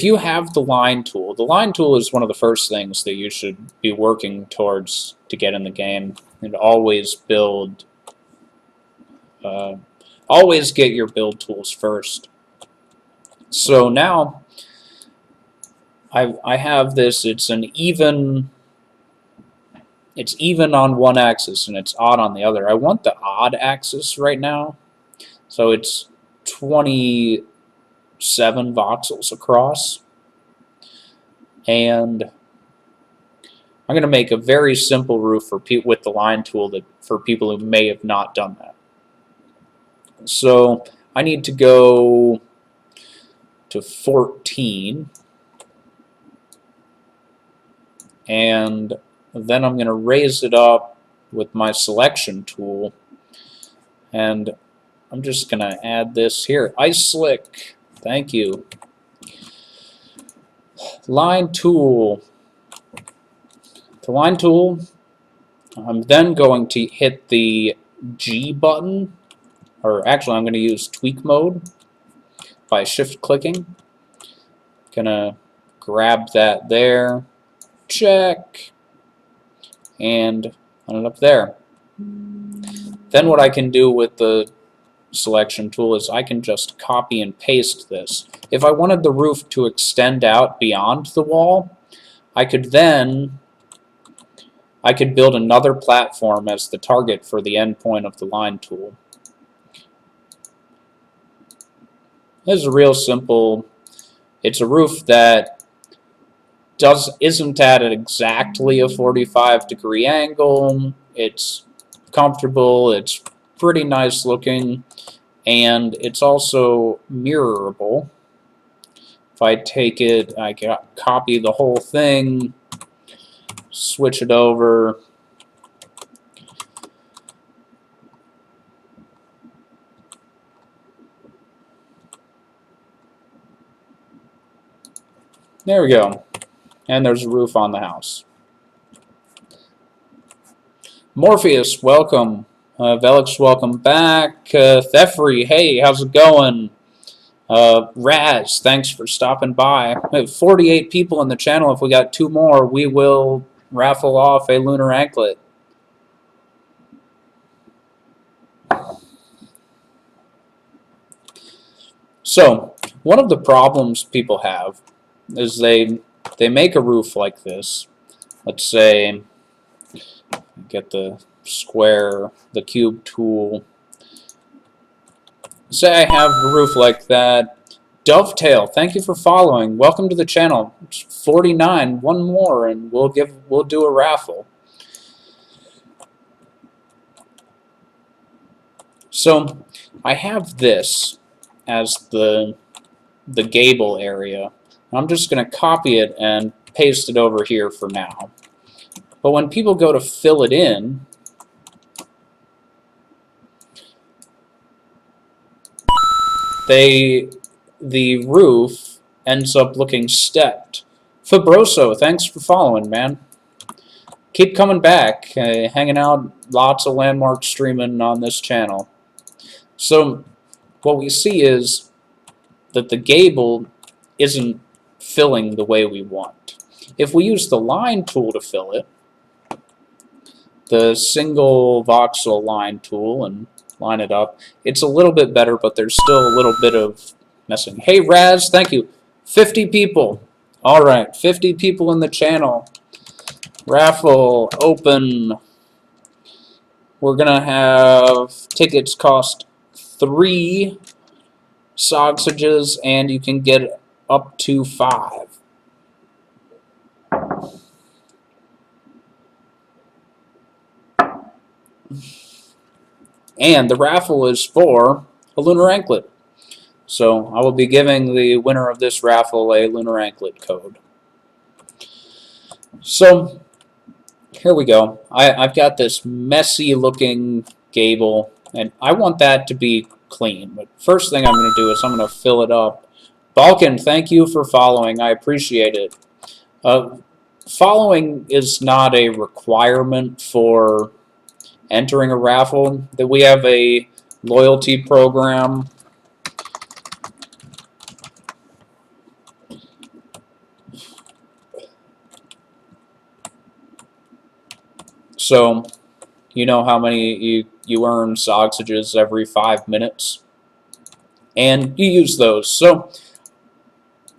if you have the line tool is one of the first things that you should be working towards to get in the game, and always build, always get your build tools first. So now I have this. It's even on one axis and it's odd on the other. I want the odd axis right now, so it's 27 voxels across, and I'm going to make a very simple roof for with the line tool for people who may have not done that. So I need to go to 14, and then I'm going to raise it up with my selection tool, and I'm just going to add this here. Ice Slick, thank you. Line tool. The line tool, I'm then going to hit the G button, or actually I'm going to use tweak mode by shift clicking. Gonna grab that there, check, and put it up there. Then what I can do with the selection tool is I can just copy and paste this. If I wanted the roof to extend out beyond the wall, I could build another platform as the target for the endpoint of the line tool. This is real simple. It's a roof that isn't at exactly a 45-degree angle. It's comfortable, it's pretty nice looking, and it's also mirrorable. If I take it, I can copy the whole thing, switch it over, there we go, and there's a roof on the house. Morpheus, welcome. Velix, welcome back. Thefri, hey, how's it going? Raz, thanks for stopping by. We have 48 people in the channel. If we got 2 more, we will raffle off a lunar anklet. So, one of the problems people have is they make a roof like this. Let's say, get the square, the cube tool. Say I have a roof like that. Dovetail, thank you for following. Welcome to the channel. It's 49, 1 more, and we'll do a raffle. So I have this as the gable area. I'm just going to copy it and paste it over here for now. But when people go to fill it in, the roof ends up looking stepped. Fabroso, thanks for following, man. Keep coming back, hanging out, lots of landmark streaming on this channel. So what we see is that the gable isn't filling the way we want. If we use the line tool to fill it, the single voxel line tool, and line it up, it's a little bit better, but there's still a little bit of messing. Hey Raz, thank you. 50 people. Alright, 50 people in the channel. Raffle open. We're gonna have tickets cost 3 sausages, and you can get up to 5. And the raffle is for a lunar anklet. So I will be giving the winner of this raffle a lunar anklet code. So here we go. I've got this messy looking gable, and I want that to be clean. But first thing I'm going to do is I'm going to fill it up. Balkan, thank you for following. I appreciate it. Following is not a requirement for entering a raffle. That we have a loyalty program So you know how many you earn Zogsages every 5 minutes, and you use those. So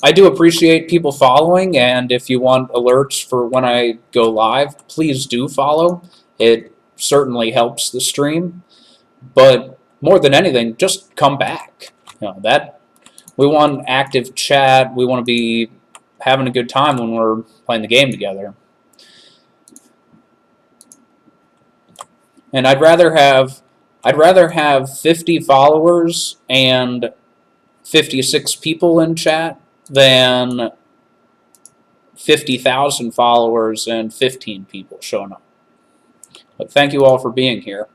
I do appreciate people following, and if you want alerts for when I go live, please do follow. It certainly helps the stream, but more than anything, just come back. That we want active chat. We want to be having a good time when we're playing the game together. And I'd rather have 50 followers and 56 people in chat than 50,000 followers and 15 people showing up. But thank you all for being here.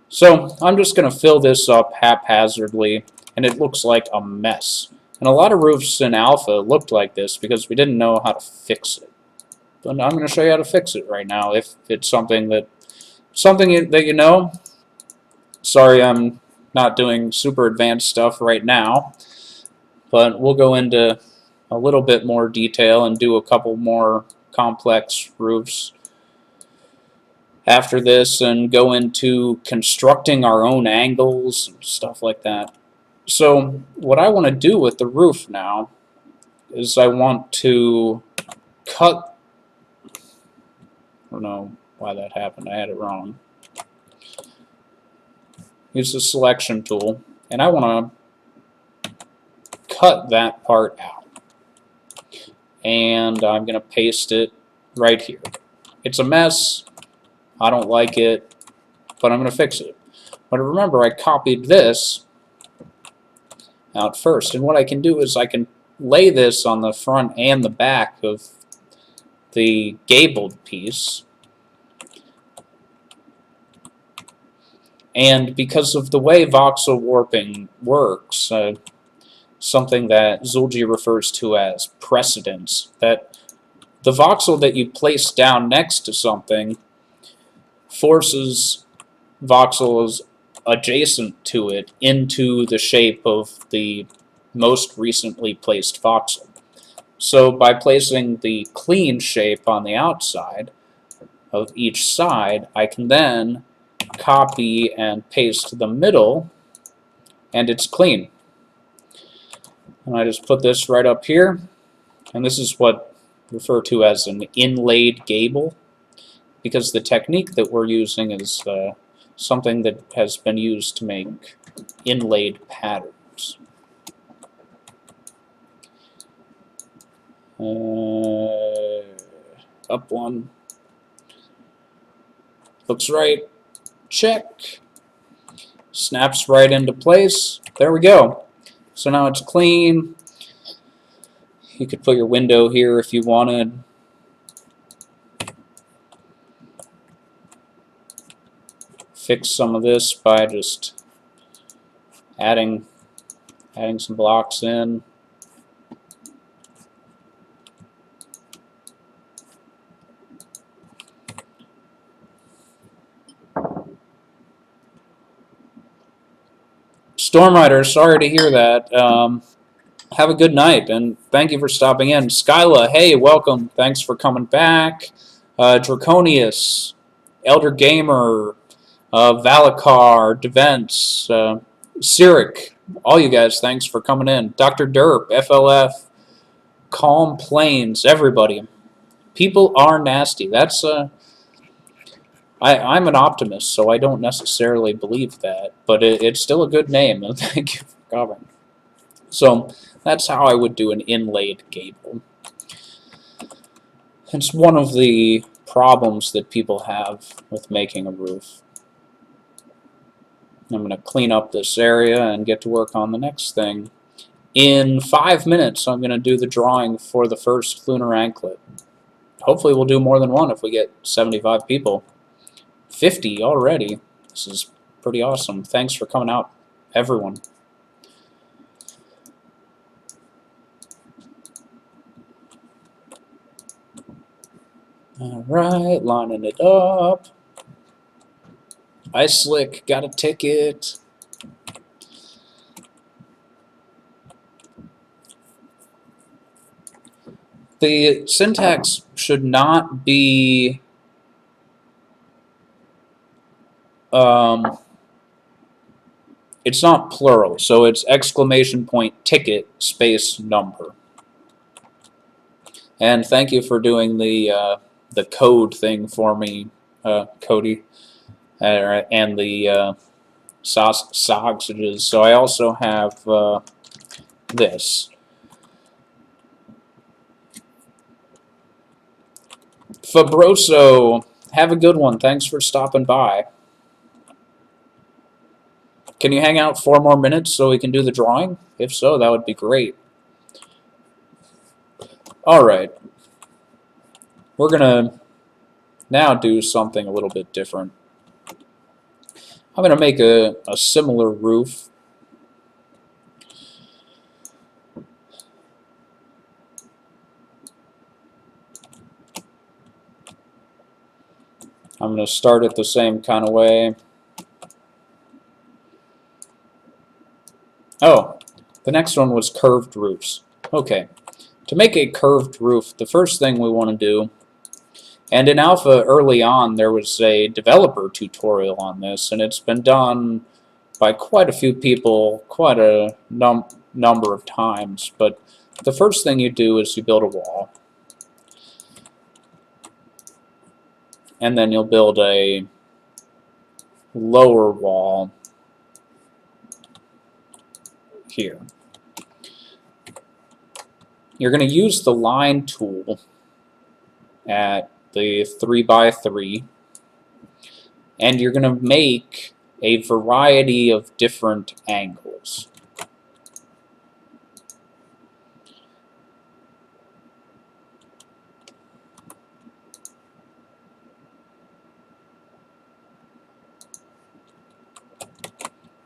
So I'm just going to fill this up haphazardly, and it looks like a mess. And a lot of roofs in alpha looked like this because we didn't know how to fix it. But I'm going to show you how to fix it right now if it's something that you know. Sorry, I'm not doing super advanced stuff right now, but we'll go into a little bit more detail and do a couple more complex roofs after this and go into constructing our own angles and stuff like that. So what I want to do with the roof now is I want to cut, I don't know why that happened, I had it wrong. Use the selection tool, and I want to cut that part out. And I'm going to paste it right here. It's a mess. I don't like it, but I'm going to fix it. But remember, I copied this out first. And what I can do is I can lay this on the front and the back of the gabled piece. And because of the way voxel warping works, something that Zulji refers to as precedence, that the voxel that you place down next to something forces voxels adjacent to it into the shape of the most recently placed voxel. So by placing the clean shape on the outside of each side, I can then copy and paste the middle, and it's clean. And I just put this right up here, and this is what we refer to as an inlaid gable, because the technique that we're using is something that has been used to make inlaid patterns. Up one. Looks right. Check. Snaps right into place. There we go. So now it's clean. You could put your window here if you wanted. Fix some of this by just adding some blocks in. Stormrider, sorry to hear that. Have a good night, and thank you for stopping in. Skyla, hey, welcome. Thanks for coming back. Draconius, Elder Gamer, Valacar, Devents, Cyric, all you guys, thanks for coming in. Dr. Derp, FLF, Calm Plains, everybody. People are nasty. That's I'm an optimist, so I don't necessarily believe that, but it's still a good name, and thank you for coming. So that's how I would do an inlaid gable. It's one of the problems that people have with making a roof. I'm going to clean up this area and get to work on the next thing. In 5 minutes, I'm going to do the drawing for the first lunar anklet. Hopefully we'll do more than one if we get 75 people. 50 already. This is pretty awesome. Thanks for coming out, everyone. Alright, lining it up. Ice Slick, got a ticket. The syntax should not be it's not plural, so it's exclamation point ticket space number. And thank you for doing the code thing for me, Cody, and the sausages. So I also have this. Fabroso, have a good one. Thanks for stopping by. Can you hang out 4 more minutes so we can do the drawing? If so, that would be great. Alright. We're going to now do something a little bit different. I'm going to make a similar roof. I'm going to start it the same kind of way. Oh, the next one was curved roofs. Okay, to make a curved roof, the first thing we want to do, and in Alpha early on there was a developer tutorial on this, and it's been done by quite a few people, quite a number of times, but the first thing you do is you build a wall. And then you'll build a lower wall here. You're going to use the line tool at the 3x3, and you're going to make a variety of different angles.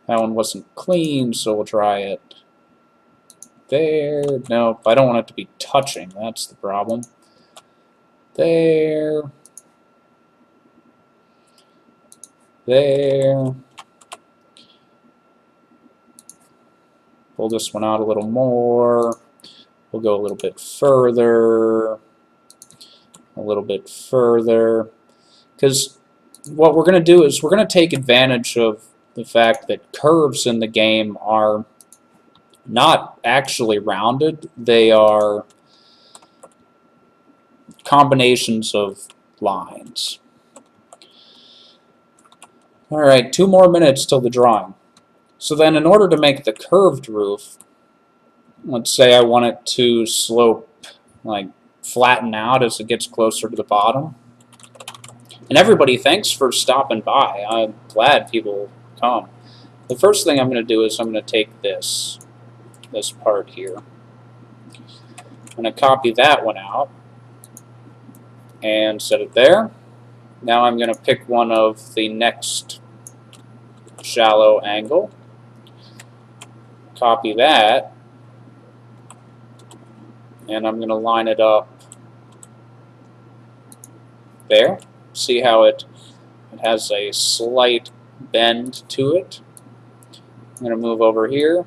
That one wasn't clean, so we'll try it there. Nope, I don't want it to be touching. That's the problem. There. There. Pull this one out a little more. We'll go a little bit further. A little bit further. Because what we're going to do is we're going to take advantage of the fact that curves in the game are not actually rounded. They are combinations of lines. Alright, 2 more minutes till the drawing. So then in order to make the curved roof, let's say I want it to slope, like flatten out as it gets closer to the bottom. And everybody, thanks for stopping by. I'm glad people come. The first thing I'm going to do is I'm going to take this part here. I'm going to copy that one out and set it there. Now I'm going to pick one of the next shallow angle. Copy that. And I'm going to line it up there. See how it has a slight bend to it. I'm going to move over here.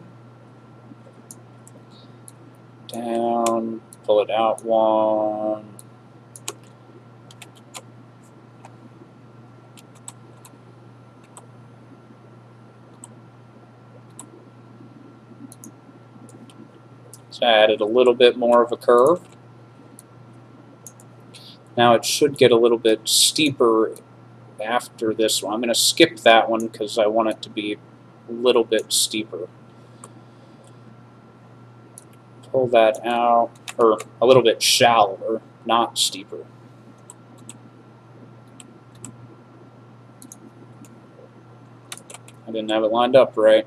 Down, pull it out one. So I added a little bit more of a curve. Now it should get a little bit steeper after this one. I'm going to skip that one because I want it to be a little bit steeper. Pull that out, or a little bit shallower, not steeper. I didn't have it lined up right.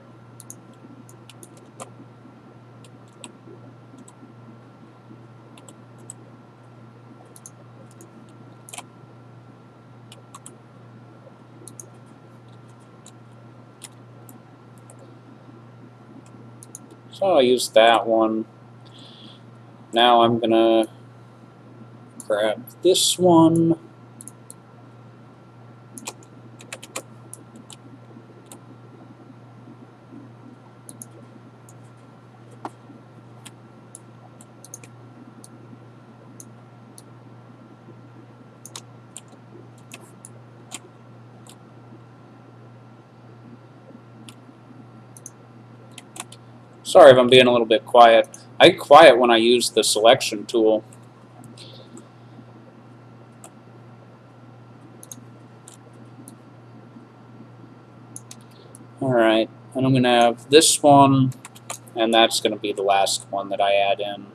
So I'll use that one. Now I'm going to grab this one. Sorry if I'm being a little bit quiet. I get quiet when I use the selection tool. Alright, and I'm going to have this one, and that's going to be the last one that I add in.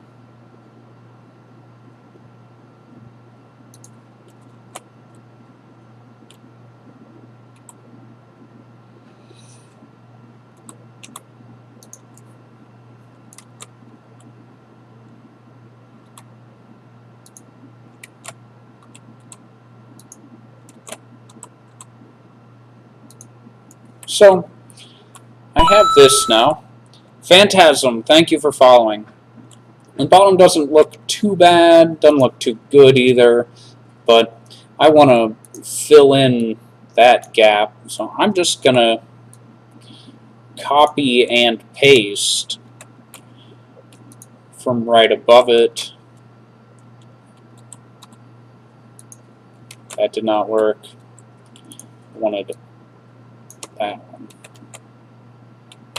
So, I have this now. Phantasm, thank you for following. The bottom doesn't look too bad, doesn't look too good either, but I want to fill in that gap, so I'm just going to copy and paste from right above it. That did not work. I wanted that one.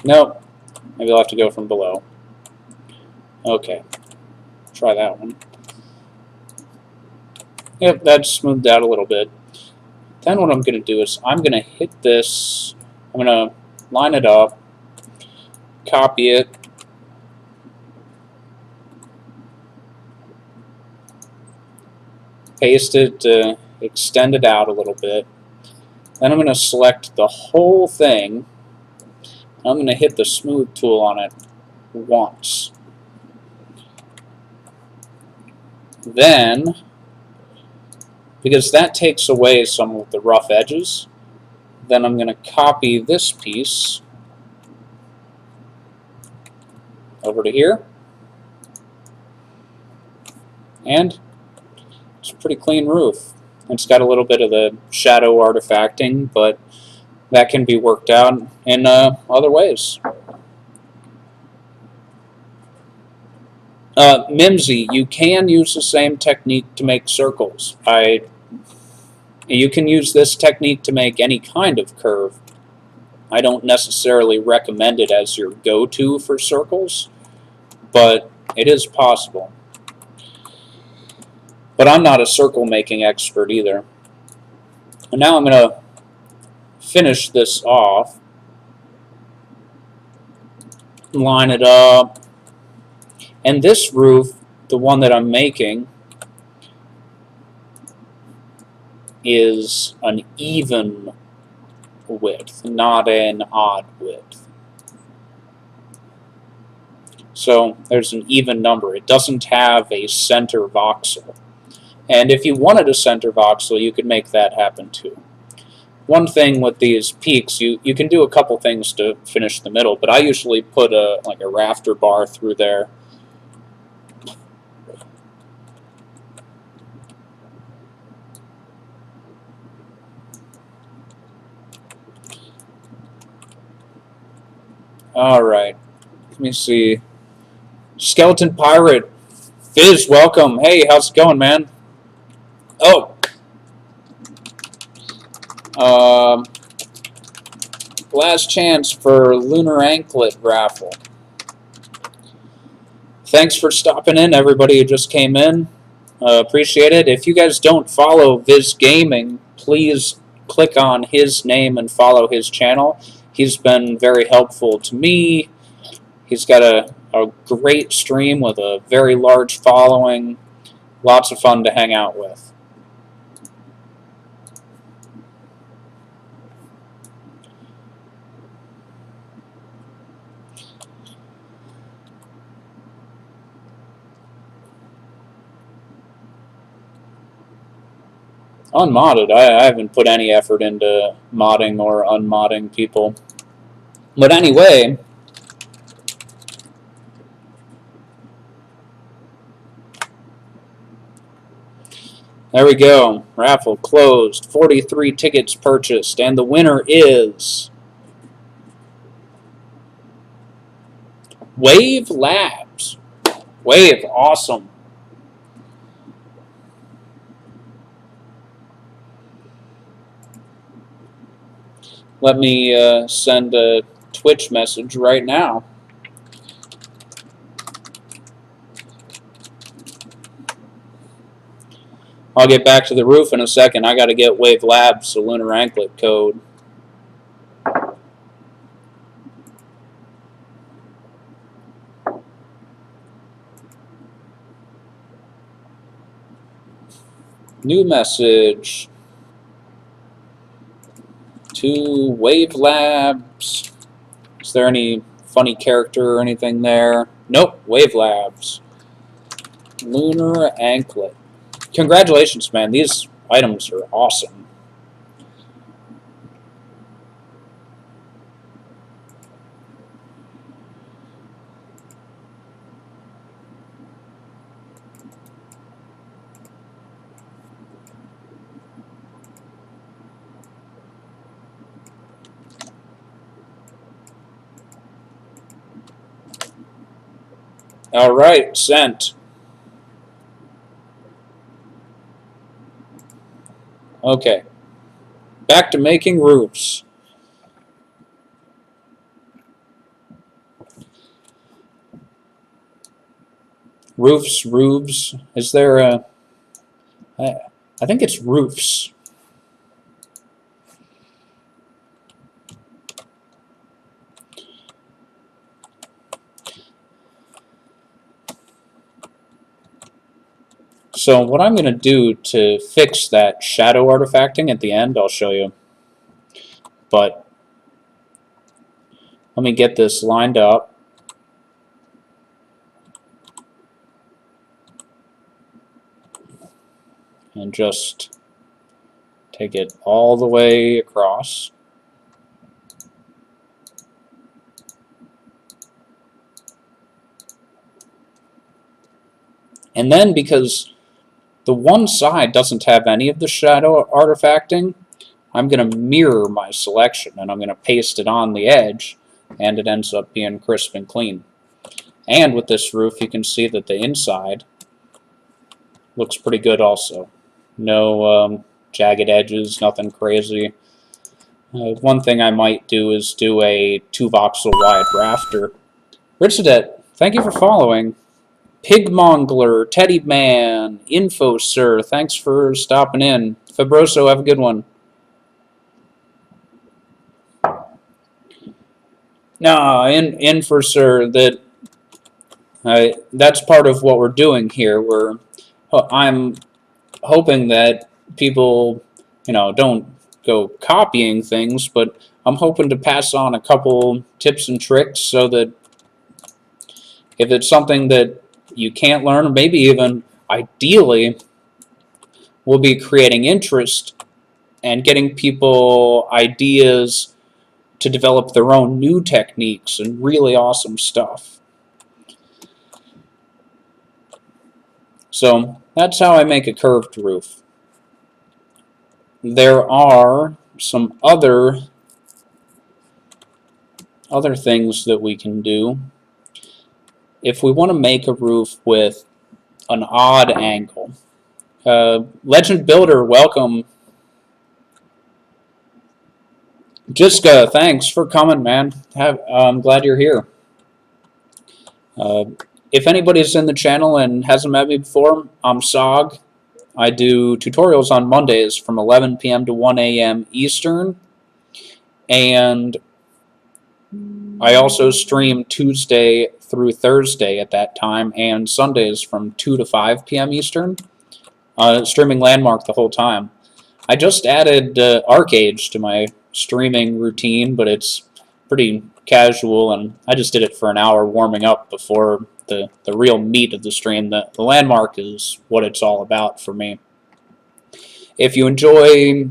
Nope. Maybe I'll have to go from below. Okay. Try that one. Yep, that smoothed out a little bit. Then what I'm going to do is I'm going to hit this. I'm going to line it up, copy it, paste it to extend it out a little bit. Then I'm going to select the whole thing. I'm going to hit the smooth tool on it once. Then, because that takes away some of the rough edges, then I'm going to copy this piece over to here. And it's a pretty clean roof. It's got a little bit of the shadow artifacting, but that can be worked out in other ways. Mimsy, you can use the same technique to make circles. You can use this technique to make any kind of curve. I don't necessarily recommend it as your go-to for circles, but it is possible. But I'm not a circle making expert either. And now I'm going to finish this off, line it up, and this roof, the one that I'm making, is an even width, not an odd width. So there's an even number. It doesn't have a center voxel. And if you wanted a center voxel, you could make that happen too. One thing with these peaks, you can do a couple things to finish the middle, but I usually put like a rafter bar through there. Alright, let me see. Skeleton Pirate, Fizz, welcome. Hey, how's it going, man? Oh! Last chance for Lunar Anklet raffle. Thanks for stopping in, everybody who just came in. Appreciate it. If you guys don't follow Viz Gaming, please click on his name and follow his channel. He's been very helpful to me. He's got a great stream with a very large following. Lots of fun to hang out with. Unmodded, I haven't put any effort into modding or unmodding people. But anyway, there we go. Raffle closed. 43 tickets purchased. And the winner is Wave Labs. Wave, awesome. Let me send a Twitch message right now. I'll get back to the roof in a second. I got to get Wave Labs, the lunar anklet code. New message to Wave Labs. Is there any funny character or anything there? Nope, Wave Labs. Lunar anklet. Congratulations, man. These items are awesome. All right, sent. Okay. Back to making roofs. Roofs. Is there a... I think it's roofs. So what I'm going to do to fix that shadow artifacting at the end, I'll show you. But let me get this lined up. And just take it all the way across. And then because the one side doesn't have any of the shadow artifacting, I'm going to mirror my selection and I'm going to paste it on the edge, and it ends up being crisp and clean. And with this roof, you can see that the inside looks pretty good also. No jagged edges, nothing crazy. One thing I might do is do a 2-voxel wide rafter. Richardet, thank you for following. Pigmongler, Teddy Man, Info Sir, thanks for stopping in. Fabroso, have a good one. No, Info Sir, that's part of what we're doing here. I'm hoping that people, don't go copying things, but I'm hoping to pass on a couple tips and tricks so that if it's something that you can't learn, or maybe even ideally we'll be creating interest and getting people ideas to develop their own new techniques and really awesome stuff. So that's how I make a curved roof. There are some other things that we can do. If we want to make a roof with an odd angle. Legend Builder, welcome. Jiska, thanks for coming, man. I'm glad you're here. If anybody's in the channel and hasn't met me before, I'm Sog. I do tutorials on Mondays from 11 p.m. to 1 a.m. Eastern. And I also stream Tuesday through Thursday at that time, and Sundays from 2 to 5 p.m. Eastern. Streaming Landmark the whole time. I just added ArcAge to my streaming routine, but it's pretty casual, and I just did it for an hour warming up before the real meat of the stream. The Landmark is what it's all about for me. If you enjoy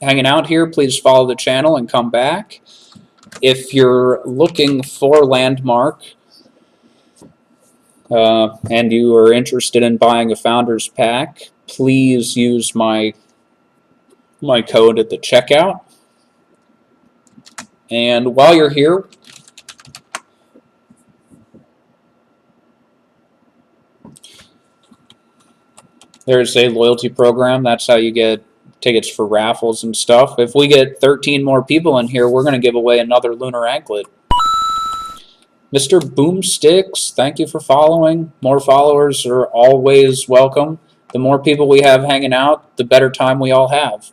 hanging out here, please follow the channel and come back. If you're looking for Landmark and you are interested in buying a Founders Pack, please use my code at the checkout. And while you're here, there's a loyalty program. That's how you get tickets for raffles and stuff. If we get 13 more people in here, we're going to give away another lunar anklet. Mr. Boomsticks, thank you for following. More followers are always welcome. The more people we have hanging out, the better time we all have.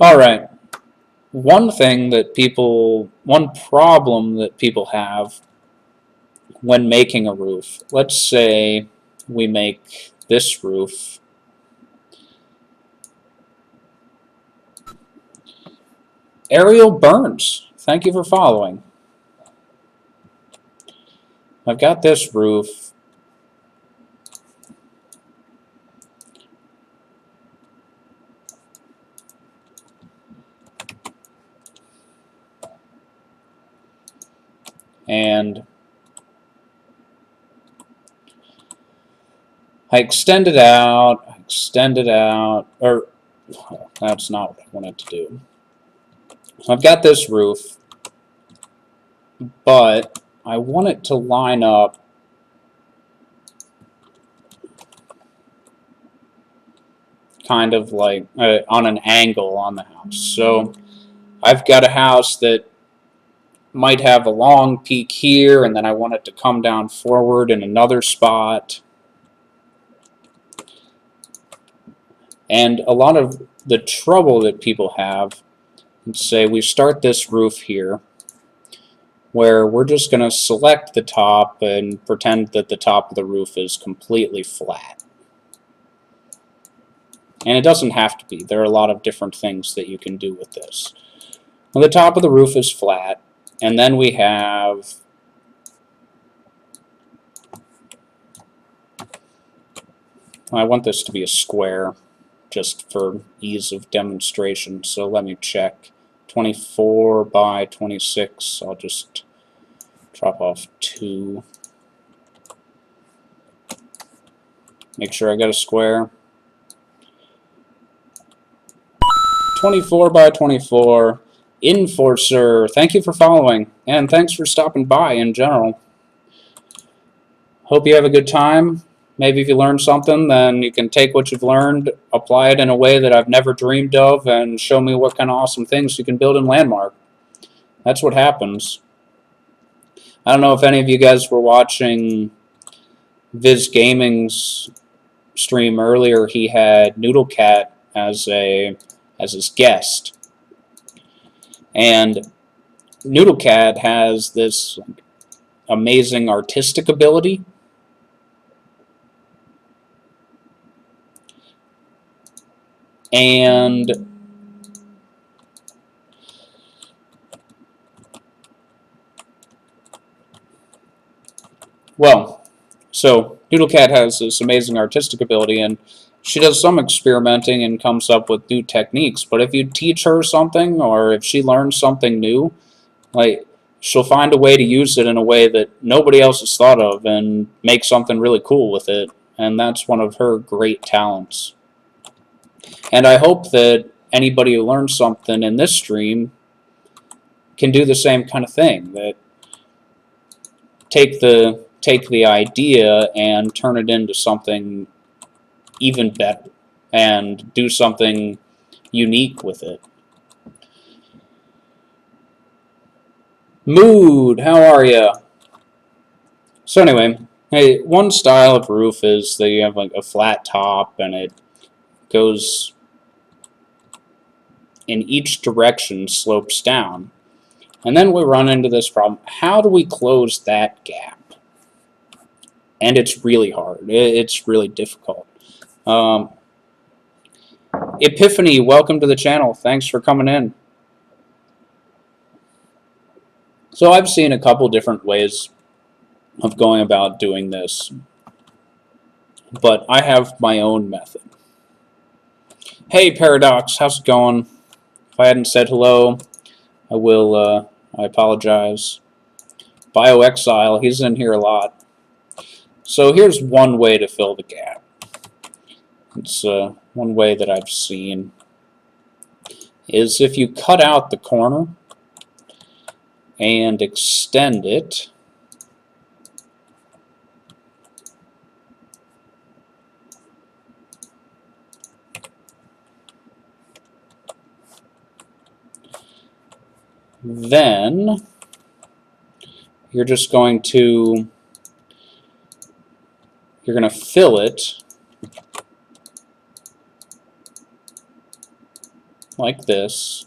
All right. One problem that people have when making a roof, let's say we make this roof. Ariel Burns, thank you for following. I've got this roof. And I extend it out, or that's not what I wanted to do. So I've got this roof, but I want it to line up kind of like on an angle on the house. So I've got a house that might have a long peak here, and then I want it to come down forward in another spot. And a lot of the trouble that people have, let's say we start this roof here, where we're just going to select the top and pretend that the top of the roof is completely flat. And it doesn't have to be. There are a lot of different things that you can do with this. Well, the top of the roof is flat, and then we have I want this to be a square just for ease of demonstration, so let me check. 24 by 26, I'll just drop off 2. Make sure I got a square. 24 by 24. Enforcer, thank you for following, and thanks for stopping by in general. Hope you have a good time. Maybe if you learned something, then you can take what you've learned, apply it in a way that I've never dreamed of, and show me what kind of awesome things you can build in Landmark. That's what happens. I don't know if any of you guys were watching Viz Gaming's stream earlier. He had Noodlecat as his guest. And Noodlecat has this amazing artistic ability. And well, so Noodlecat has this amazing artistic ability, and she does some experimenting and comes up with new techniques. But if you teach her something, or if she learns something new, like, she'll find a way to use it in a way that nobody else has thought of and make something really cool with it. And that's one of her great talents. And I hope that anybody who learns something in this stream can do the same kind of thing, that take the idea and turn it into something even better and do something unique with it. Mood, how are ya? So anyway, hey, one style of roof is that you have like a flat top and it goes in each direction, slopes down. And then we run into this problem. How do we close that gap? And it's really hard. It's really difficult. Epiphany, welcome to the channel. Thanks for coming in. So I've seen a couple different ways of going about doing this, but I have my own method. Hey Paradox, how's it going? If I hadn't said hello, I apologize. BioExile, he's in here a lot. So here's one way to fill the gap. It's one way that I've seen is if you cut out the corner and extend it, then you're just going to you're going to fill it like this.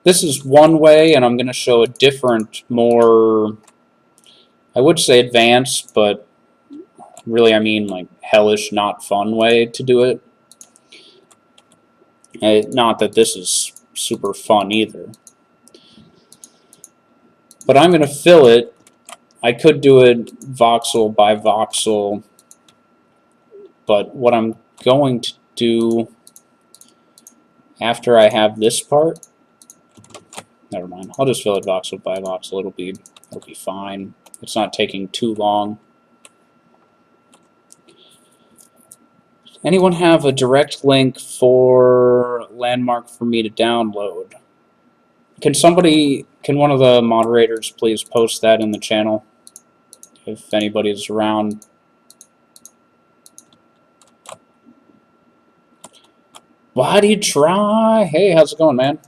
This is one way, and I'm going to show a different, more, I would say advanced, but really I mean like hellish, not fun way to do it. Not that this is super fun either. But I'm going to fill it. I could do it voxel by voxel, but what I'm going to do after I have this part, never mind, I'll just fill it voxel by voxel. It'll be fine. It's not taking too long. Anyone have a direct link for Landmark for me to download? Can one of the moderators please post that in the channel if anybody's around? Why do you try? Hey, how's it going, man?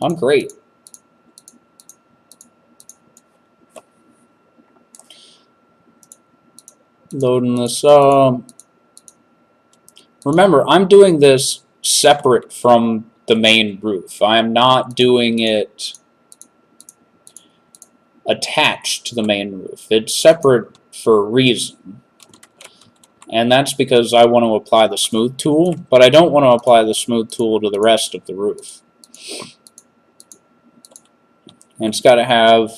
I'm great. Loading this up. Remember, I'm doing this separate from the main roof. I am not doing it attached to the main roof. It's separate for a reason. And that's because I want to apply the smooth tool, but I don't want to apply the smooth tool to the rest of the roof. And it's got to have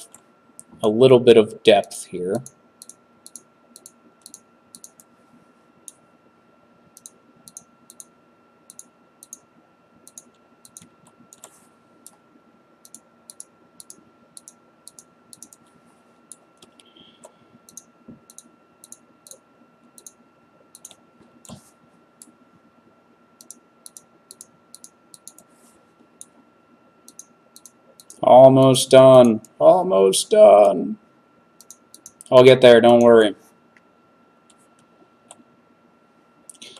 a little bit of depth here. Almost done. Almost done. I'll get there, don't worry.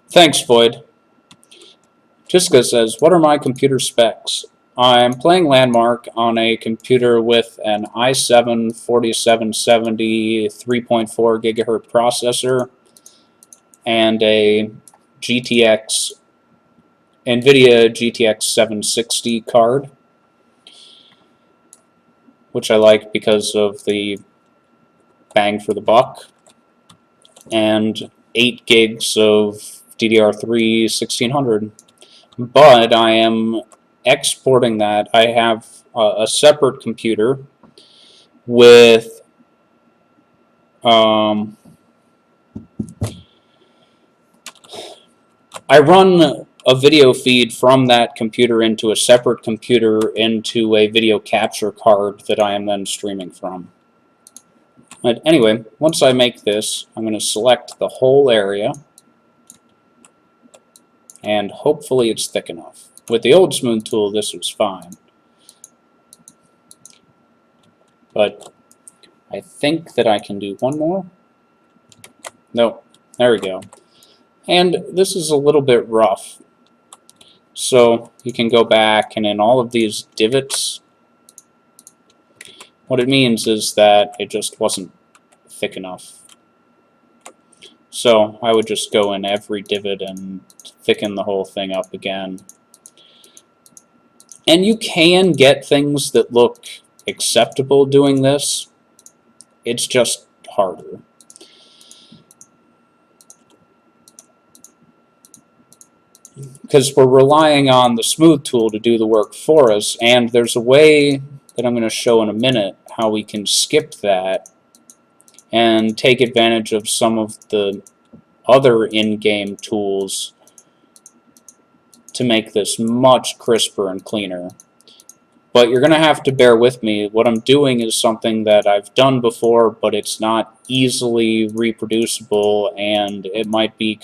Thanks, Void. Jessica says, what are my computer specs? I'm playing Landmark on a computer with an i7 4770 3.4 gigahertz processor and a NVIDIA GTX 760 card, which I like because of the bang for the buck, and 8 gigs of DDR3 1600. But I am exporting that. I have a separate computer with I run a video feed from that computer into a separate computer into a video capture card that I am then streaming from. But anyway, once I make this, I'm going to select the whole area, and hopefully it's thick enough. With the old smooth tool, this was fine. But I think that I can do one more. Nope, there we go. And this is a little bit rough. So you can go back, and in all of these divots, what it means is that it just wasn't thick enough. So I would just go in every divot and thicken the whole thing up again. And you can get things that look acceptable doing this. It's just harder. Because we're relying on the smooth tool to do the work for us, and there's a way that I'm going to show in a minute how we can skip that and take advantage of some of the other in-game tools to make this much crisper and cleaner. But you're going to have to bear with me. What I'm doing is something that I've done before, but it's not easily reproducible, and it might be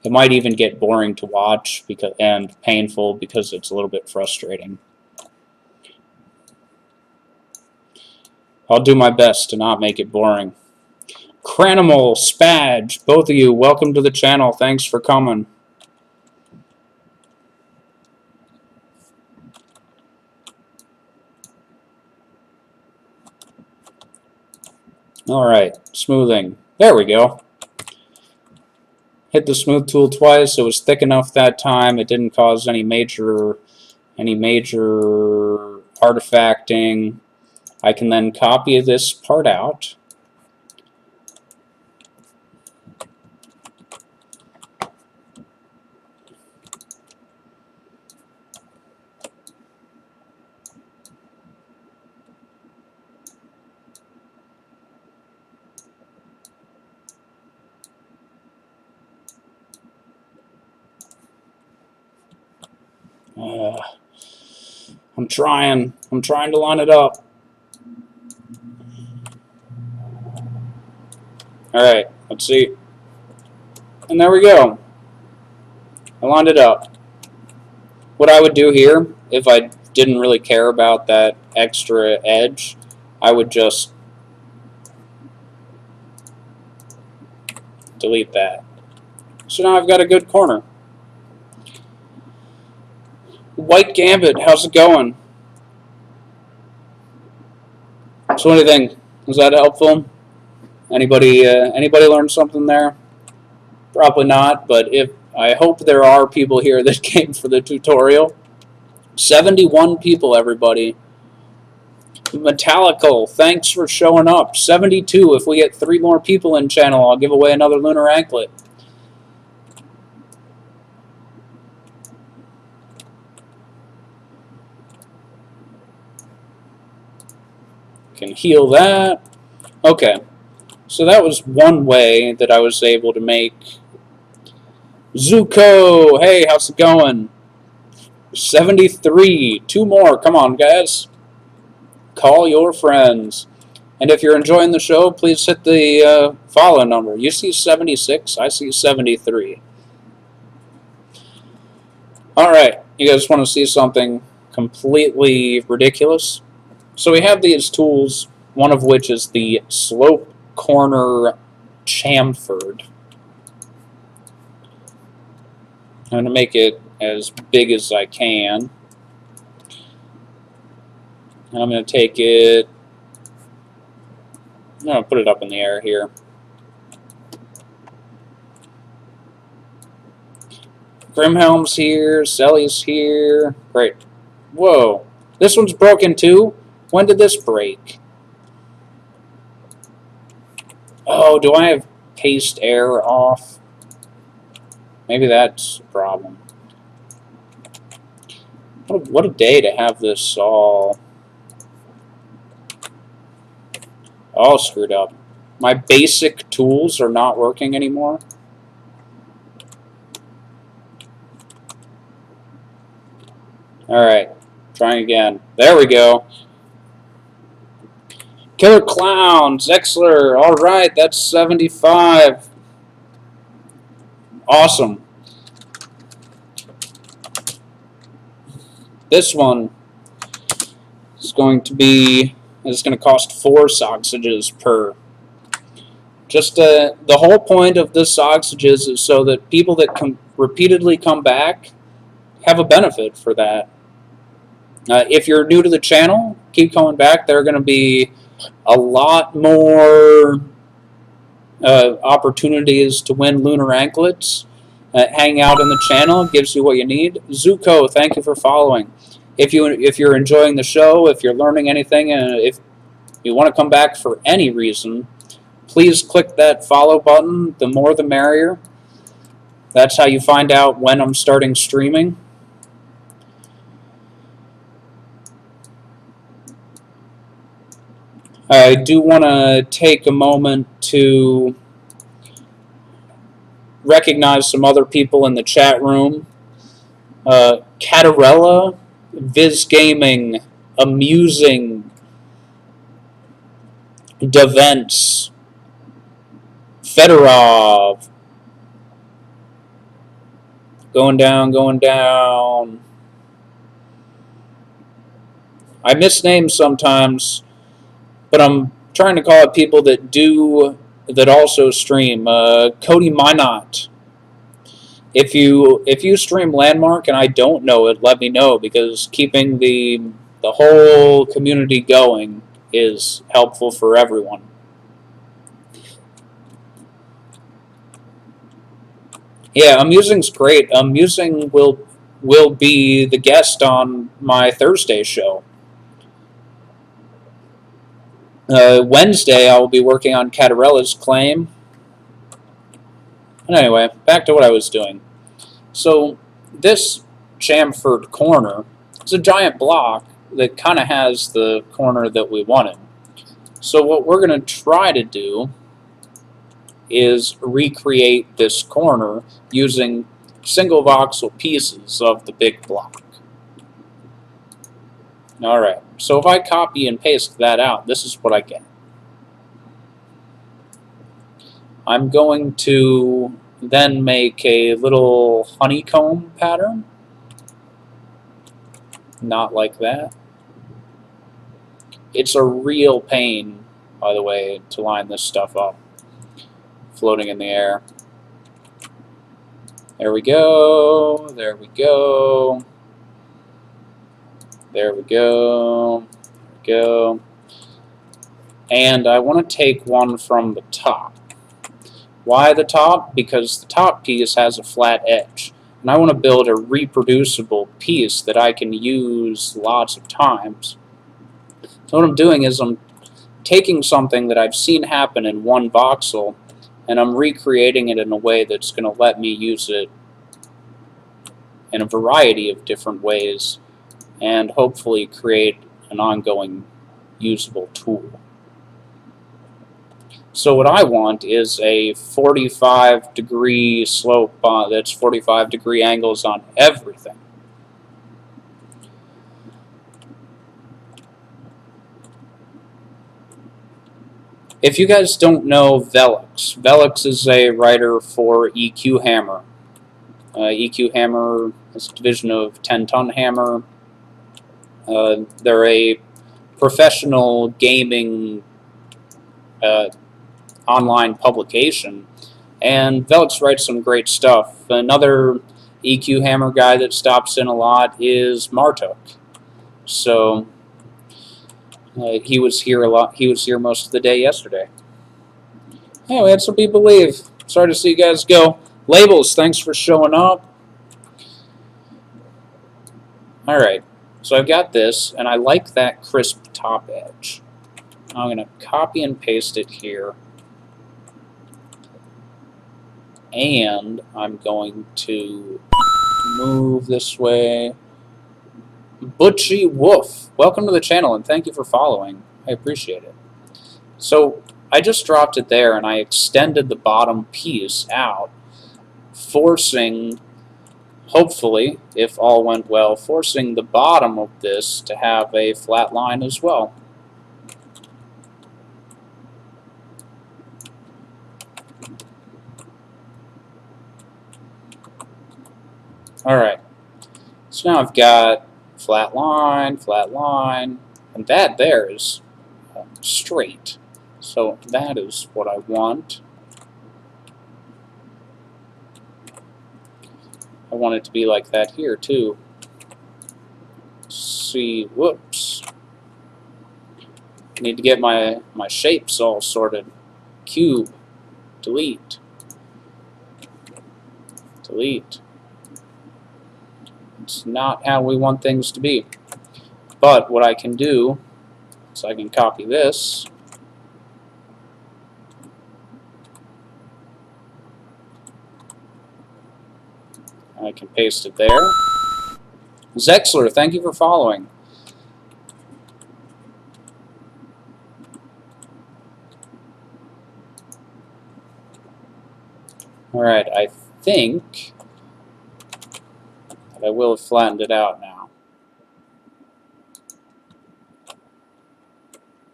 it might even get boring to watch and painful because it's a little bit frustrating. I'll do my best to not make it boring. Cranimal, Spadge, both of you, welcome to the channel. Thanks for coming. Alright, smoothing. There we go. Hit the smooth tool twice. It was thick enough that time. It didn't cause any major artifacting. I can then copy this part out. I'm trying to line it up. Alright, let's see. And there we go. I lined it up. What I would do here, if I didn't really care about that extra edge, I would just delete that. So now I've got a good corner. White Gambit, how's it going? So what do you think? Was that helpful? Anybody learn something there? Probably not, but I hope there are people here that came for the tutorial. 71 people, everybody. Metallical, thanks for showing up. 72. If we get 3 more people in channel, I'll give away another lunar anklet. Can heal that. Okay, so that was one way that I was able to make. Zuko, hey, how's it going? 73, 2 more, come on guys. Call your friends. And if you're enjoying the show, please hit the follow number. You see 76, I see 73. Alright, you guys want to see something completely ridiculous? So we have these tools, one of which is the Slope Corner Chamfered. I'm going to make it as big as I can. And I'm going to take it, I'm going to put it up in the air here. Grimhelm's here, Selly's here. Great. Whoa. This one's broken too? When did this break? Oh, do I have paste air off? Maybe that's a problem. What a day to have this all screwed up. My basic tools are not working anymore. Alright, trying again. There we go. Killer Clowns, Zexler, alright, that's 75. Awesome. This one is going to cost 4 Sogsages per. Just the whole point of this Sogsages is so that people that repeatedly come back have a benefit for that. If you're new to the channel, keep coming back. There are going to be a lot more opportunities to win lunar anklets. Hang out in the channel, gives you what you need. Zuko, thank you for following. If you're enjoying the show, if you're learning anything, and if you want to come back for any reason, please click that follow button. The more the merrier. That's how you find out when I'm starting streaming. I do want to take a moment to recognize some other people in the chat room. Catarella, Viz Gaming, Amusing, Devents, Fedorov. Going down, going down. I miss names sometimes, but I'm trying to call out people that also stream. Cody Minot. If you stream Landmark and I don't know it, let me know, because keeping the whole community going is helpful for everyone. Yeah, Amusing's great. Amusing will be the guest on my Thursday show. Wednesday, I will be working on Catarella's claim. And anyway, back to what I was doing. So, this chamfered corner is a giant block that kind of has the corner that we wanted. So, what we're going to try to do is recreate this corner using single voxel pieces of the big block. Alright, so if I copy and paste that out, this is what I get. I'm going to then make a little honeycomb pattern. Not like that. It's a real pain, by the way, to line this stuff up. Floating in the air. There we go. There we go. There we go. There we go. And I want to take one from the top. Why the top? Because the top piece has a flat edge. And I want to build a reproducible piece that I can use lots of times. So what I'm doing is I'm taking something that I've seen happen in one voxel and I'm recreating it in a way that's going to let me use it in a variety of different ways and hopefully create an ongoing usable tool. So what I want is a 45-degree slope that's 45-degree angles on everything. If you guys don't know Velux, Velux is a writer for EQ Hammer. EQ Hammer is a division of 10 Ton Hammer. They're a professional gaming online publication, and Velux writes some great stuff. Another EQ Hammer guy that stops in a lot is Martok. So he was here a lot. He was here most of the day yesterday. Anyway, that's what people leave. Sorry to see you guys go. Labels, thanks for showing up. Alright, so I've got this, and I like that crisp top edge. I'm going to copy and paste it here. And I'm going to move this way. Butchie Wolf, welcome to the channel, and thank you for following. I appreciate it. So I just dropped it there, and I extended the bottom piece out, forcing, hopefully, if all went well, forcing the bottom of this to have a flat line as well. Alright, so now I've got flat line, and that there is straight. So that is what I want. I want it to be like that here too. See, whoops. I need to get my shapes all sorted. Cube, delete, delete. It's not how we want things to be. But what I can do is I can copy this. I can paste it there. Zexler, thank you for following. Alright, I think that I will have flattened it out now.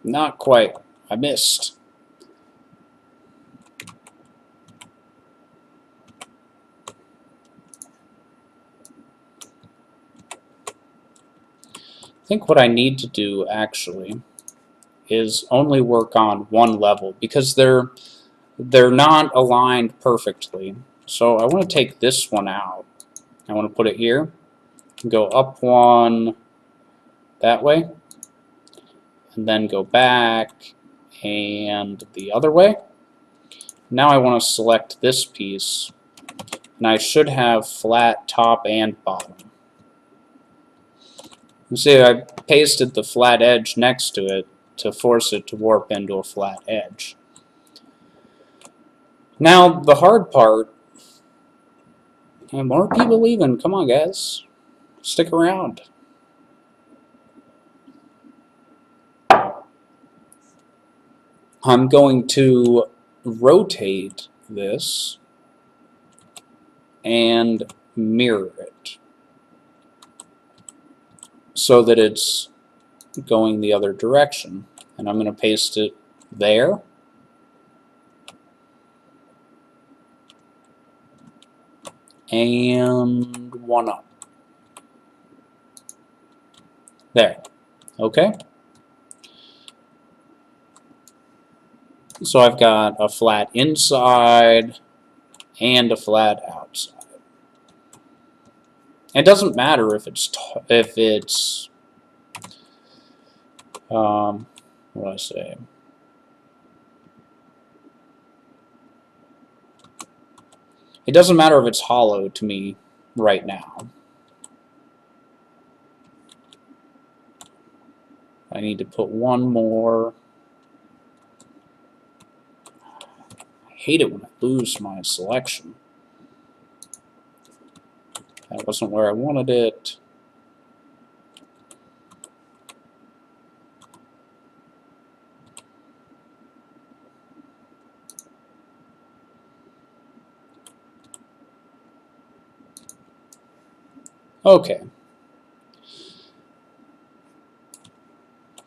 Not quite. I missed. I think what I need to do, actually, is only work on one level, because they're not aligned perfectly. So I want to take this one out. I want to put it here, go up one that way, and then go back and the other way. Now I want to select this piece And I should have flat top and bottom. You see, I pasted the flat edge next to it to force it to warp into a flat edge. Now, the hard part, and more people leaving. Come on, guys. Stick around. I'm going to rotate this and mirror it so that it's going the other direction. And I'm going to paste it there. And one up. There. Okay? So I've got a flat inside and a flat outside. It doesn't matter if it's what do I say? It doesn't matter if it's hollow to me right now. I need to put one more. I hate it when I lose my selection. That wasn't where I wanted it. Okay.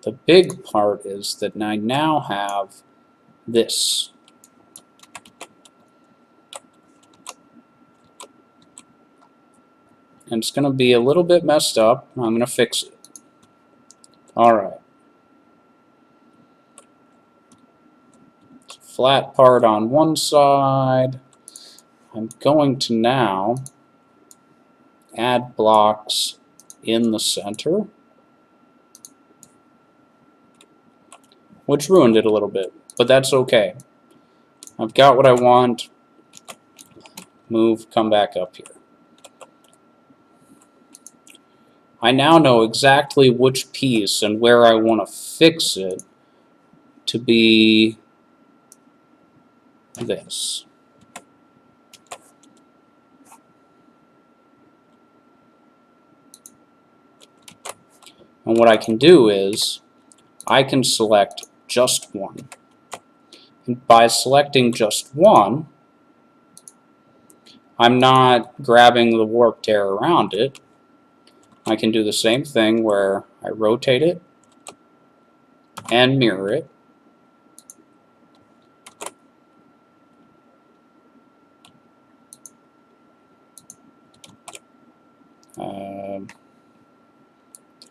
The big part is that I now have this. And it's going to be a little bit messed up. I'm going to fix it. Alright. Flat part on one side. I'm going to now add blocks in the center, which ruined it a little bit, but that's okay. I've got what I want. Move, come back up here. I now know exactly which piece and where I want to fix it to be this. And what I can do is I can select just one. And by selecting just one, I'm not grabbing the warp tear around it. I can do the same thing where I rotate it and mirror it.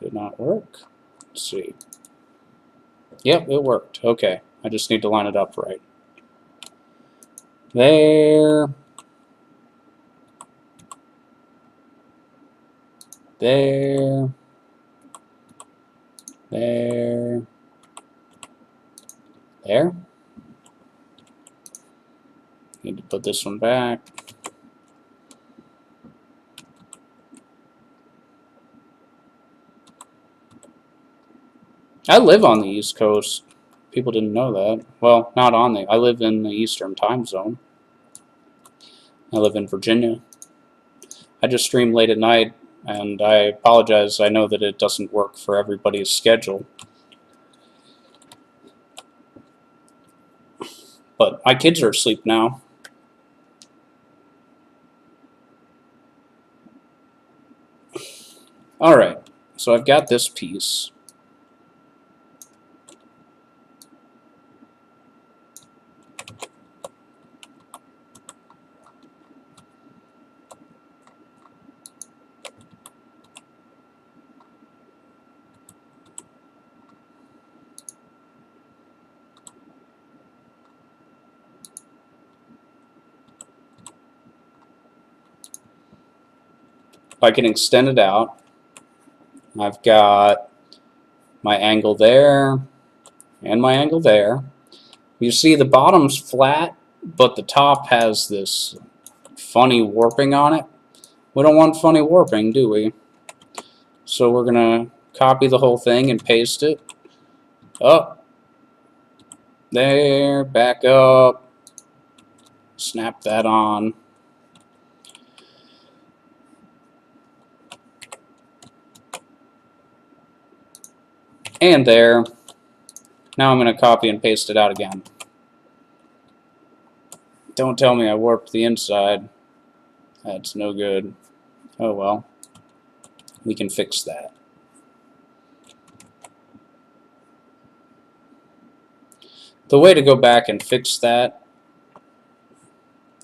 Did not work. Let's see. Yep, it worked. Okay, I just need to line it up right. There. There. There. There. Need to put this one back. I live on the East Coast. People didn't know that. Well, not on the... I live in the Eastern time zone. I live in Virginia. I just stream late at night, and I apologize. I know that it doesn't work for everybody's schedule. But my kids are asleep now. Alright, so I've got this piece. I can extend it out. I've got my angle there and my angle there. You see the bottom's flat, but the top has this funny warping on it. We don't want funny warping, do we? So we're going to copy the whole thing and paste it. Up. There. Back up. Snap that on. And there. Now I'm going to copy and paste it out again. Don't tell me I warped the inside. That's no good. Oh well. We can fix that. The way to go back and fix that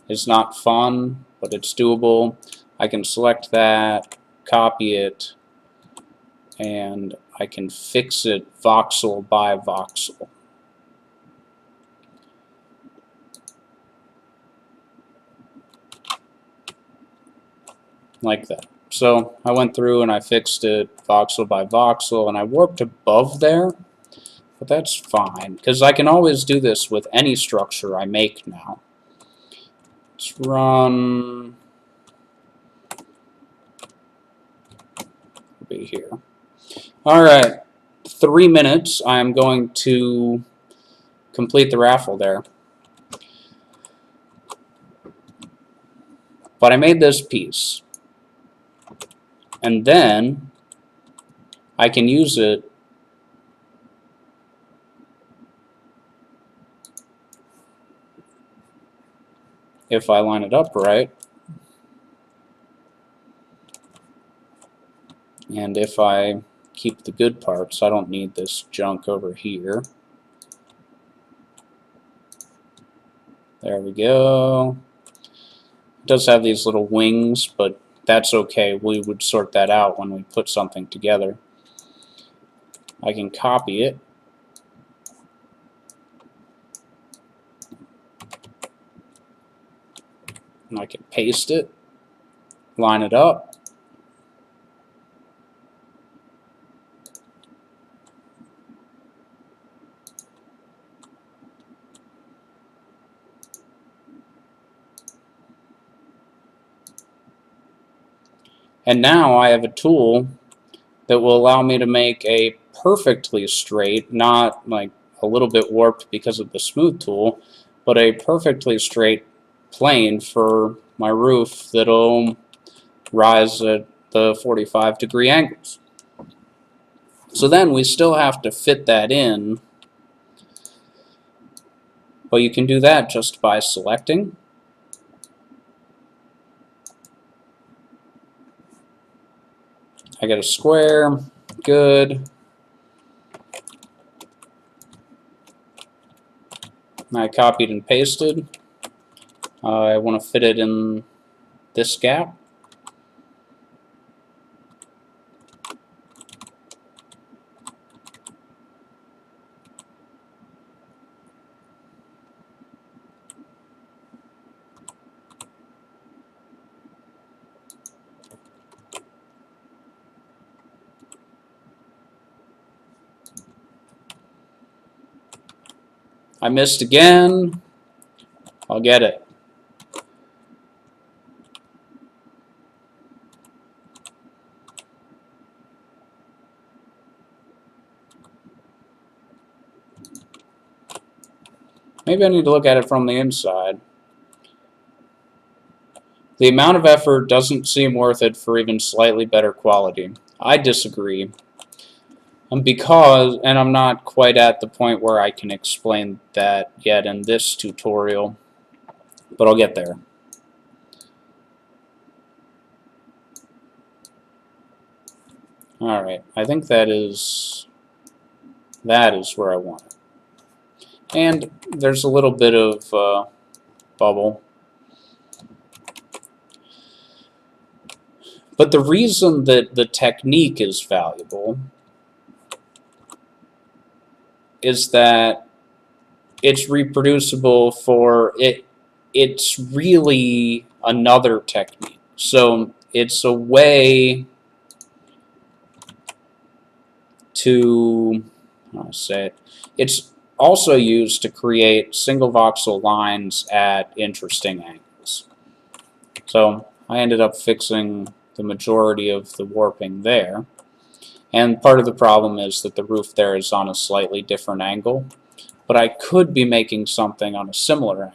is not fun, but it's doable. I can select that, copy it, and I can fix it voxel by voxel. Like that. So I went through and I fixed it voxel by voxel, and I warped above there, but that's fine, because I can always do this with any structure I make now. Let's run over here. Alright, 3 minutes. I'm going to complete the raffle there. But I made this piece. And then I can use it if I line it up right. And if I keep the good parts, I don't need this junk over here. There we go. It does have these little wings, but that's okay. We would sort that out when we put something together. I can copy it. And I can paste it, line it up. And now I have a tool that will allow me to make a perfectly straight, not like a little bit warped because of the smooth tool, but a perfectly straight plane for my roof that'll rise at the 45-degree angles. So then we still have to fit that in, but you can do that just by selecting. I get a square, good. I copied and pasted. I want to fit it in this gap. I missed again. I'll get it. Maybe I need to look at it from the inside. The amount of effort doesn't seem worth it for even slightly better quality. I disagree. And I'm not quite at the point where I can explain that yet in this tutorial, but I'll get there. Alright, I think that is where I want it. And there's a little bit of bubble. But the reason that the technique is valuable is that it's reproducible for it. It's really another technique. So it's a way to, how do I say it? It's also used to create single voxel lines at interesting angles. So I ended up fixing the majority of the warping there. And part of the problem is that the roof there is on a slightly different angle, but I could be making something on a similar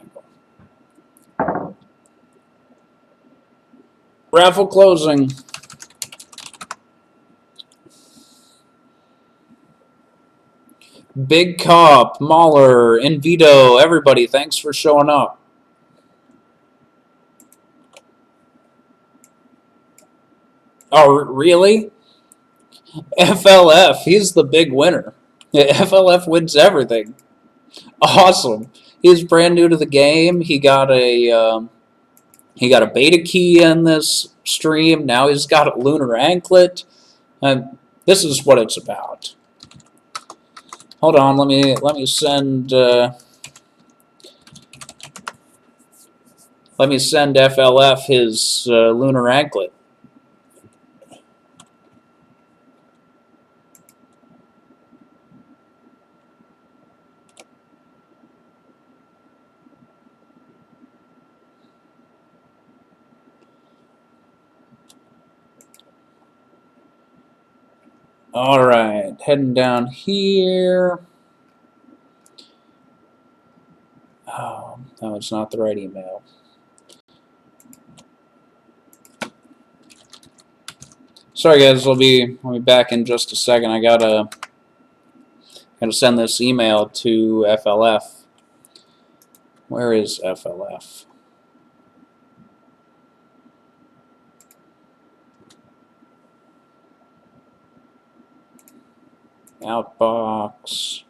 angle. Raffle closing. Big Cop, Mahler, Invito, everybody, thanks for showing up. Oh, really? FLF, he's the big winner. FLF wins everything. Awesome. He's brand new to the game. He got a beta key in this stream. Now he's got a lunar anklet. And this is what it's about. Hold on, let me send FLF his lunar anklet. Alright, heading down here. Oh, that was not the right email. Sorry guys, I'll be back in just a second. I gotta send this email to FLF. Where is FLF? Outbox.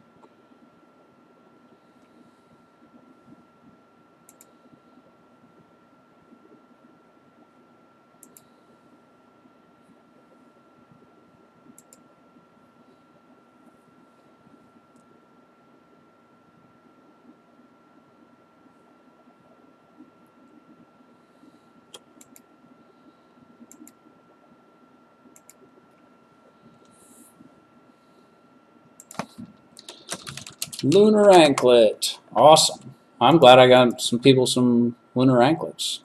Lunar anklet. Awesome. I'm glad I got some people some lunar anklets.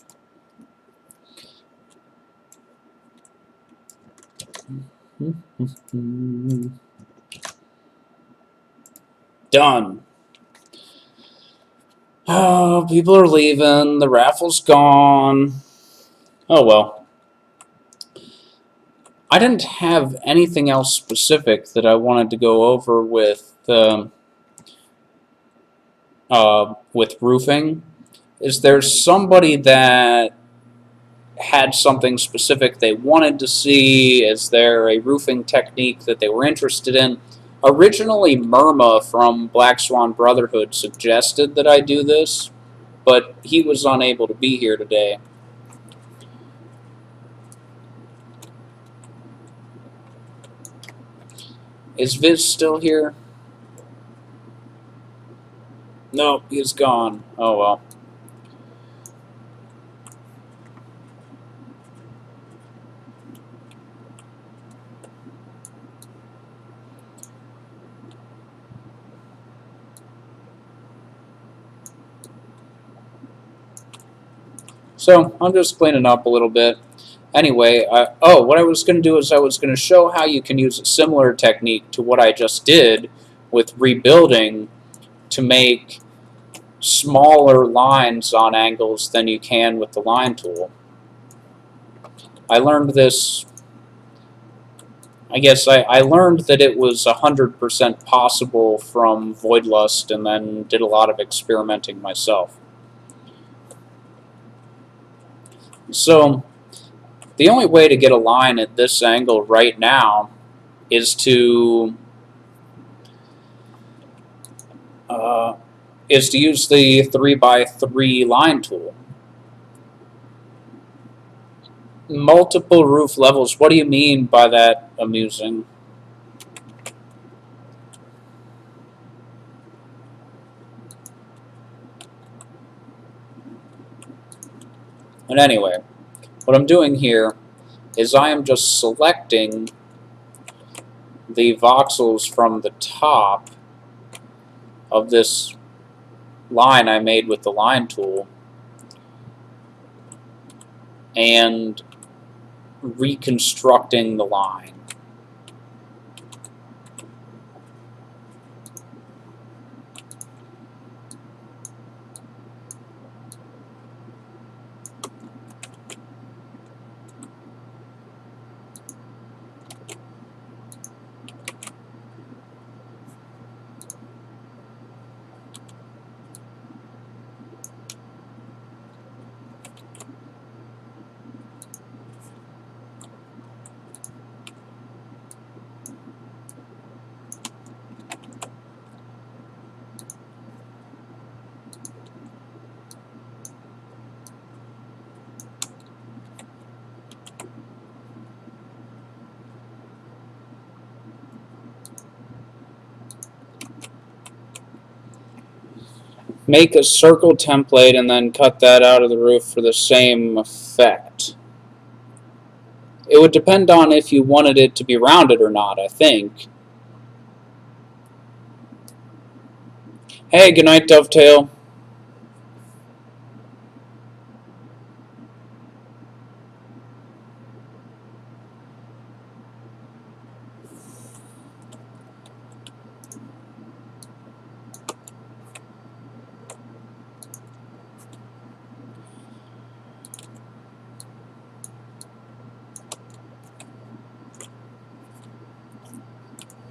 Done. Oh, people are leaving. The raffle's gone. Oh well. I didn't have anything else specific that I wanted to go over with roofing. Is there somebody that had something specific they wanted to see? Is there a roofing technique that they were interested in? Originally, Murma from Black Swan Brotherhood suggested that I do this, but he was unable to be here today. Is Viz still here? No, he's gone. Oh well. So I'm just cleaning up a little bit. Anyway, what I was going to do is I was going to show how you can use a similar technique to what I just did with rebuilding to make smaller lines on angles than you can with the line tool. I learned this, I guess I learned that it was 100% possible from Voidlust and then did a lot of experimenting myself. So the only way to get a line at this angle right now is to use the 3x3 line tool. Multiple roof levels. What do you mean by that, amusing? And anyway, what I'm doing here is I am just selecting the voxels from the top of this line I made with the line tool and reconstructing the line. Make a circle template and then cut that out of the roof for the same effect. It would depend on if you wanted it to be rounded or not, I think. Hey, good night, Dovetail.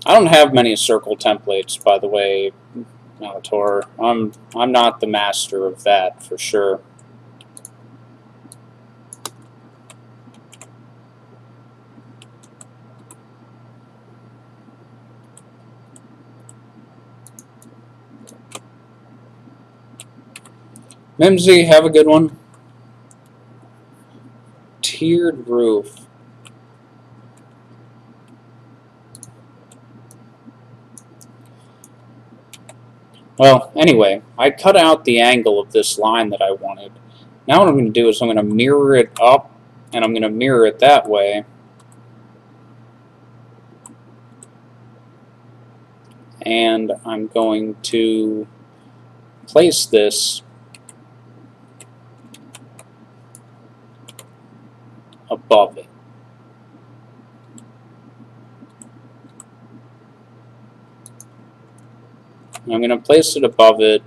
I don't have many circle templates, by the way, Malator. I'm not the master of that for sure. Mimsy, have a good one. Tiered roof. Well, anyway, I cut out the angle of this line that I wanted. Now what I'm going to do is I'm going to mirror it up, and I'm going to mirror it that way. And I'm going to place this above it. I'm going to place it above it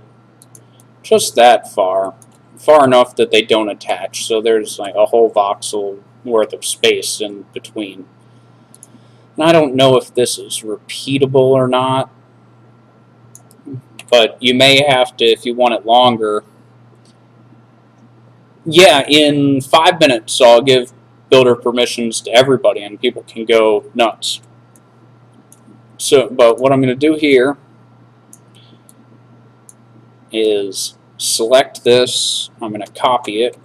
just that far enough that they don't attach, so there's like a whole voxel worth of space in between. And I don't know if this is repeatable or not, but you may have to, if you want it longer. Yeah, in 5 minutes I'll give builder permissions to everybody and people can go nuts. So, but what I'm going to do here is select this, I'm going to copy it,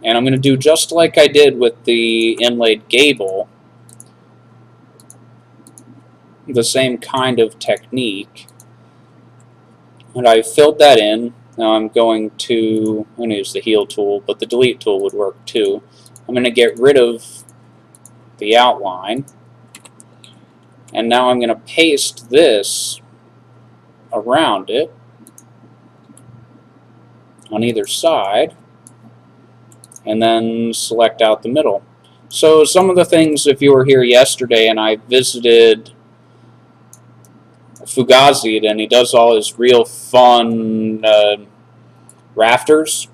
and I'm going to do just like I did with the inlaid gable, the same kind of technique. And I filled that in. Now I'm going to use the heal tool, but the delete tool would work too. I'm going to get rid of the outline, and now I'm going to paste this around it on either side, and then select out the middle. So some of the things, if you were here yesterday and I visited Fugazi and he does all his real fun rafters,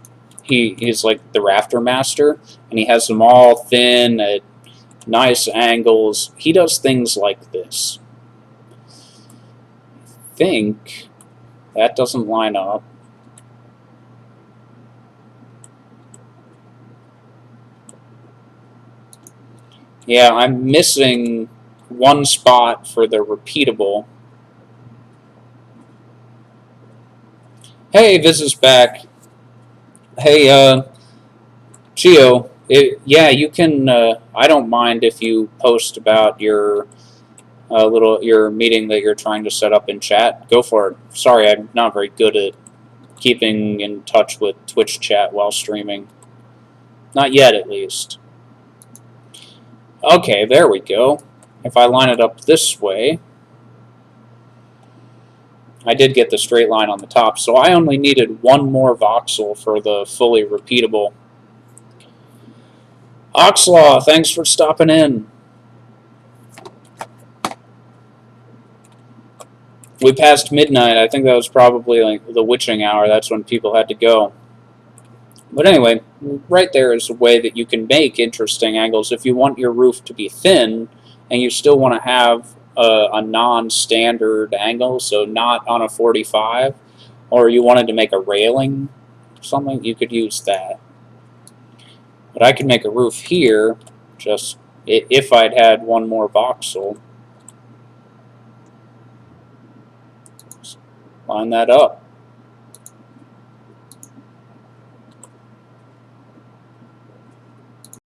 he's like the rafter master, and he has them all thin at nice angles. He does things like this. I think that doesn't line up. Yeah, I'm missing one spot for the repeatable. Hey, Viz is back. Hey, Gio, yeah, you can. I don't mind if you post about your your meeting that you're trying to set up in chat. Go for it. Sorry, I'm not very good at keeping in touch with Twitch chat while streaming. Not yet, at least. Okay, there we go. If I line it up this way, I did get the straight line on the top, so I only needed one more voxel for the fully repeatable. Oxlaw, thanks for stopping in. We passed midnight. I think that was probably like the witching hour. That's when people had to go. But anyway, right there is a way that you can make interesting angles. If you want your roof to be thin and you still want to have a non-standard angle, so not on a 45, or you wanted to make a railing or something, you could use that. But I could make a roof here, just if I'd had one more voxel. Line that up.